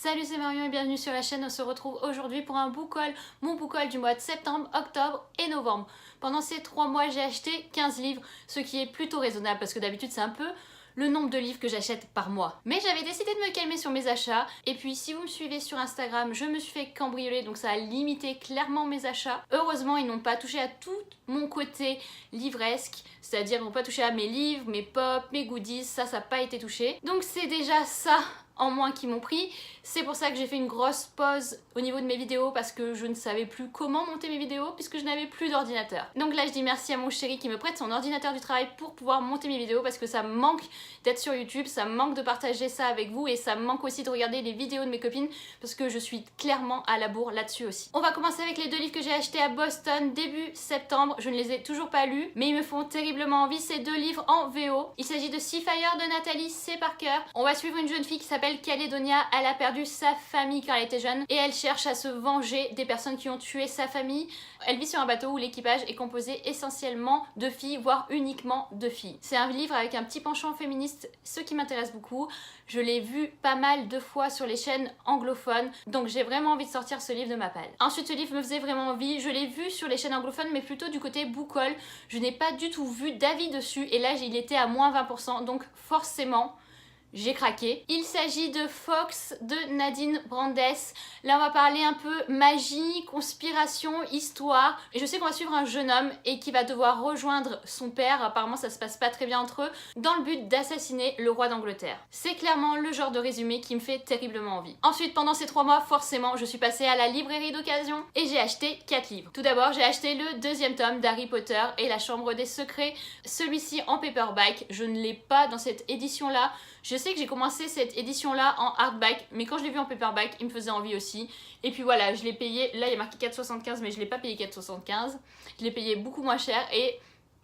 Salut, c'est Marion et bienvenue sur la chaîne. On se retrouve aujourd'hui pour un book haul, mon book haul du mois de septembre, octobre et novembre. Pendant ces 3 mois, j'ai acheté 15 livres, ce qui est plutôt raisonnable parce que d'habitude c'est un peu le nombre de livres que j'achète par mois. Mais j'avais décidé de me calmer sur mes achats. Et puis si vous me suivez sur Instagram, je me suis fait cambrioler, donc ça a limité clairement mes achats. Heureusement, ils n'ont pas touché à tout mon côté livresque, c'est-à-dire ils n'ont pas touché à mes livres, mes pop, mes goodies, ça n'a pas été touché. Donc c'est déjà ça en moins qui m'ont pris. C'est pour ça que j'ai fait une grosse pause au niveau de mes vidéos parce que je ne savais plus comment monter mes vidéos puisque je n'avais plus d'ordinateur. Donc là je dis merci à mon chéri qui me prête son ordinateur du travail pour pouvoir monter mes vidéos parce que ça me manque d'être sur YouTube, ça me manque de partager ça avec vous et ça me manque aussi de regarder les vidéos de mes copines parce que je suis clairement à la bourre là-dessus aussi. On va commencer avec les 2 livres que j'ai achetés à Boston début septembre. Je ne les ai toujours pas lus mais ils me font terriblement envie, ces 2 livres en VO. Il s'agit de Seafire de Nathalie C. Parker. On va suivre une jeune fille qui s'appelle Caledonia. Elle a perdu sa famille quand elle était jeune et elle cherche à se venger des personnes qui ont tué sa famille. Elle vit sur un bateau où l'équipage est composé essentiellement de filles, voire uniquement de filles. C'est un livre avec un petit penchant féministe, ce qui m'intéresse beaucoup. Je l'ai vu pas mal de fois sur les chaînes anglophones, donc j'ai vraiment envie de sortir ce livre de ma palle. Ensuite, ce livre me faisait vraiment envie. Je l'ai vu sur les chaînes anglophones, mais plutôt du côté book haul. Je n'ai pas du tout vu d'avis dessus et là, il était à moins 20%, donc forcément j'ai craqué. Il s'agit de Fox de Nadine Brandes. Là on va parler un peu magie, conspiration, histoire. Et je sais qu'on va suivre un jeune homme et qui va devoir rejoindre son père. Apparemment ça se passe pas très bien entre eux. Dans le but d'assassiner le roi d'Angleterre. C'est clairement le genre de résumé qui me fait terriblement envie. Ensuite pendant ces 3 mois forcément je suis passée à la librairie d'occasion et j'ai acheté 4 livres. Tout d'abord j'ai acheté le 2e tome d'Harry Potter et la Chambre des Secrets. Celui-ci en paperback. Je ne l'ai pas dans cette édition là. Je sais que j'ai commencé cette édition-là en hardback, mais quand je l'ai vu en paperback, il me faisait envie aussi. Et puis voilà, je l'ai payé, là il y a marqué 4,75 mais je l'ai pas payé 4,75. Je l'ai payé beaucoup moins cher et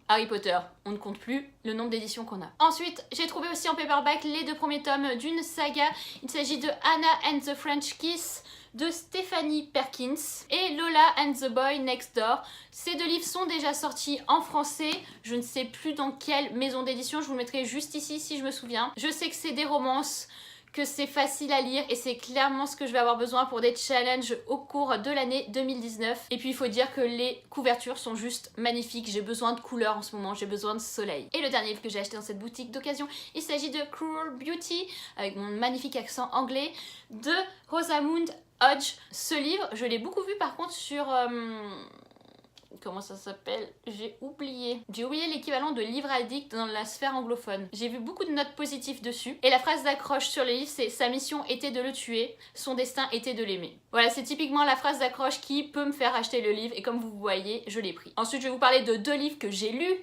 Harry Potter, on ne compte plus le nombre d'éditions qu'on a. Ensuite, j'ai trouvé aussi en paperback les 2 premiers tomes d'une saga. Il s'agit de Anna and the French Kiss de Stephanie Perkins et Lola and the Boy Next Door. Ces 2 livres sont déjà sortis en français. Je ne sais plus dans quelle maison d'édition, je vous le mettrai juste ici si je me souviens. Je sais que c'est des romances, que c'est facile à lire et c'est clairement ce que je vais avoir besoin pour des challenges au cours de l'année 2019. Et puis il faut dire que les couvertures sont juste magnifiques. J'ai besoin de couleurs en ce moment, j'ai besoin de soleil. Et le dernier livre que j'ai acheté dans cette boutique d'occasion, il s'agit de Cruel Beauty, avec mon magnifique accent anglais, de Rosamund Hodge. Ce livre, je l'ai beaucoup vu par contre sur... comment ça s'appelle? J'ai oublié l'équivalent de livre addict dans la sphère anglophone. J'ai vu beaucoup de notes positives dessus. Et la phrase d'accroche sur le livre, c'est « Sa mission était de le tuer, son destin était de l'aimer ». Voilà, c'est typiquement la phrase d'accroche qui peut me faire acheter le livre. Et comme vous voyez, je l'ai pris. Ensuite, je vais vous parler de 2 livres que j'ai lus.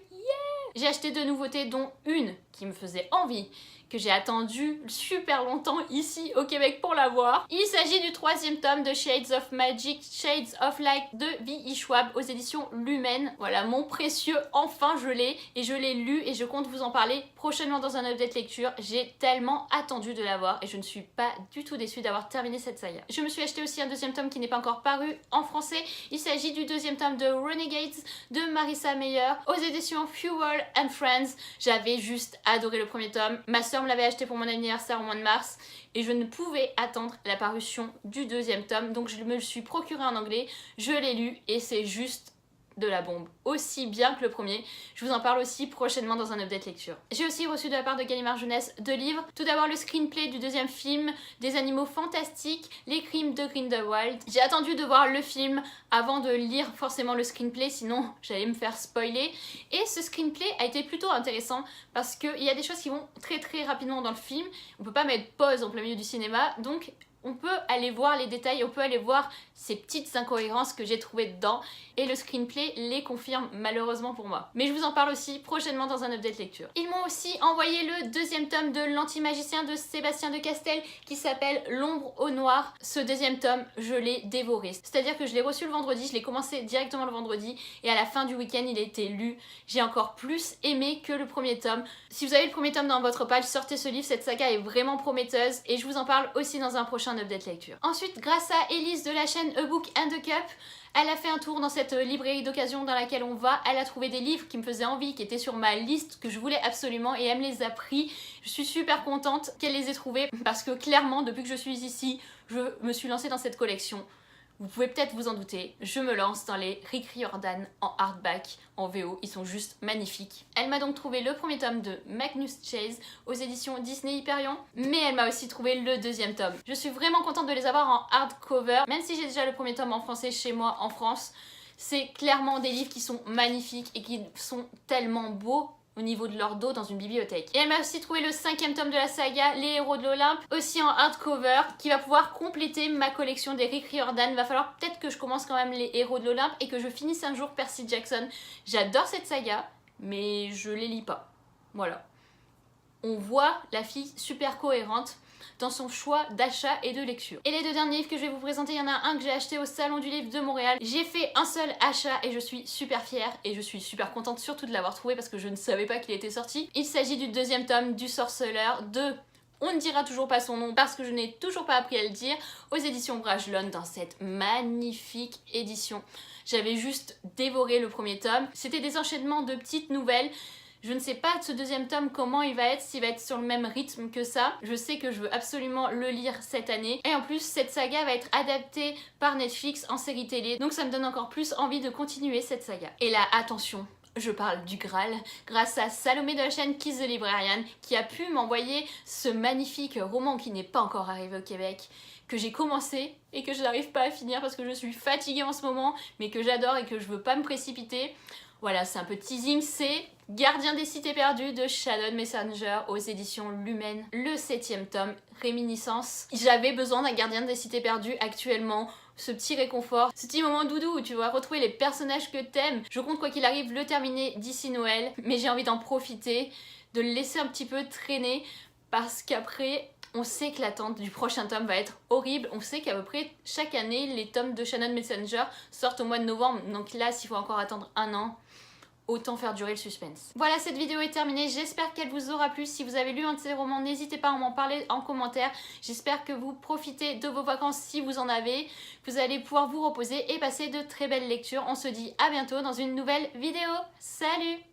J'ai acheté 2 nouveautés, dont une qui me faisait envie, que j'ai attendu super longtemps ici au Québec pour l'avoir. Il s'agit du 3e tome de Shades of Magic, Shades of Light de V.E. Schwab aux éditions Lumen. Voilà, mon précieux, enfin je l'ai et je l'ai lu et je compte vous en parler prochainement dans un update lecture. J'ai tellement attendu de l'avoir et je ne suis pas du tout déçue d'avoir terminé cette saga. Je me suis acheté aussi un 2e tome qui n'est pas encore paru en français. Il s'agit du 2e tome de Renegades de Marissa Meyer aux éditions Fuel and Friends. J'avais juste adoré le 1er tome. Ma soeur me l'avait acheté pour mon anniversaire au mois de mars et je ne pouvais attendre la parution du 2e tome, donc je me le suis procuré en anglais, je l'ai lu et c'est juste de la bombe, aussi bien que le 1er. Je vous en parle aussi prochainement dans un update lecture. J'ai aussi reçu de la part de Gallimard Jeunesse 2 livres. Tout d'abord le screenplay du 2e film des animaux fantastiques, Les crimes de Grindelwald. J'ai attendu de voir le film avant de lire forcément le screenplay, sinon j'allais me faire spoiler. Et ce screenplay a été plutôt intéressant parce qu'il y a des choses qui vont très rapidement dans le film. On peut pas mettre pause en plein milieu du cinéma, donc on peut aller voir les détails, on peut aller voir ces petites incohérences que j'ai trouvées dedans et le screenplay les confirme malheureusement pour moi. Mais je vous en parle aussi prochainement dans un update lecture. Ils m'ont aussi envoyé le 2e tome de L'Antimagicien de Sébastien de Castel qui s'appelle L'Ombre au Noir. Ce 2e tome, je l'ai dévoré. C'est-à-dire que je l'ai reçu le vendredi, je l'ai commencé directement le vendredi et à la fin du week-end il a été lu. J'ai encore plus aimé que le 1er tome. Si vous avez le 1er tome dans votre page, sortez ce livre, cette saga est vraiment prometteuse et je vous en parle aussi dans un prochain prochain update lecture. Ensuite, grâce à Elise de la chaîne A Book and a Cup, elle a fait un tour dans cette librairie d'occasion dans laquelle on va. Elle a trouvé des livres qui me faisaient envie, qui étaient sur ma liste, que je voulais absolument, et elle me les a pris. Je suis super contente qu'elle les ait trouvés parce que clairement, depuis que je suis ici, je me suis lancée dans cette collection. Vous pouvez peut-être vous en douter, je me lance dans les Rick Riordan en hardback, en VO, ils sont juste magnifiques. Elle m'a donc trouvé le premier tome de Magnus Chase aux éditions Disney Hyperion, mais elle m'a aussi trouvé le deuxième tome. Je suis vraiment contente de les avoir en hardcover, même si j'ai déjà le premier tome en français chez moi en France. C'est clairement des livres qui sont magnifiques et qui sont tellement beaux au niveau de leur dos dans une bibliothèque. Et elle m'a aussi trouvé le 5e tome de la saga Les Héros de l'Olympe, aussi en hardcover, qui va pouvoir compléter ma collection des Rick Riordan. Va falloir peut-être que je commence quand même Les Héros de l'Olympe et que je finisse un jour Percy Jackson. J'adore cette saga, mais je les lis pas. Voilà. On voit la fille super cohérente dans son choix d'achat et de lecture. Et les deux derniers livres que je vais vous présenter, il y en a un que j'ai acheté au Salon du Livre de Montréal. J'ai fait un seul achat et je suis super fière et je suis super contente surtout de l'avoir trouvé parce que je ne savais pas qu'il était sorti. Il s'agit du deuxième tome du Sorceleur de... On ne dira toujours pas son nom parce que je n'ai toujours pas appris à le dire, aux éditions Brajlon dans cette magnifique édition. J'avais juste dévoré le premier tome. C'était des enchaînements de petites nouvelles. Je ne sais pas de ce deuxième tome comment il va être, s'il va être sur le même rythme que ça. Je sais que je veux absolument le lire cette année. Et en plus, cette saga va être adaptée par Netflix en série télé. Donc ça me donne encore plus envie de continuer cette saga. Et là, attention, je parle du Graal, grâce à Salomé de la chaîne Kiss the Librarian, qui a pu m'envoyer ce magnifique roman qui n'est pas encore arrivé au Québec, que j'ai commencé et que je n'arrive pas à finir parce que je suis fatiguée en ce moment, mais que j'adore et que je veux pas me précipiter. Voilà, c'est un peu teasing, c'est Gardien des cités perdues de Shadow Messenger aux éditions Lumen, le 7e tome, Réminiscence. J'avais besoin d'un gardien des cités perdues actuellement, ce petit réconfort, ce petit moment doudou où tu vas retrouver les personnages que t'aimes. Je compte quoi qu'il arrive le terminer d'ici Noël, mais j'ai envie d'en profiter, de le laisser un petit peu traîner parce qu'après... On sait que l'attente du prochain tome va être horrible. On sait qu'à peu près chaque année, les tomes de Shannon Messenger sortent au mois de novembre. Donc là, s'il faut encore attendre un an, autant faire durer le suspense. Voilà, cette vidéo est terminée. J'espère qu'elle vous aura plu. Si vous avez lu un de ces romans, n'hésitez pas à m'en parler en commentaire. J'espère que vous profitez de vos vacances si vous en avez. Que vous allez pouvoir vous reposer et passer de très belles lectures. On se dit à bientôt dans une nouvelle vidéo. Salut!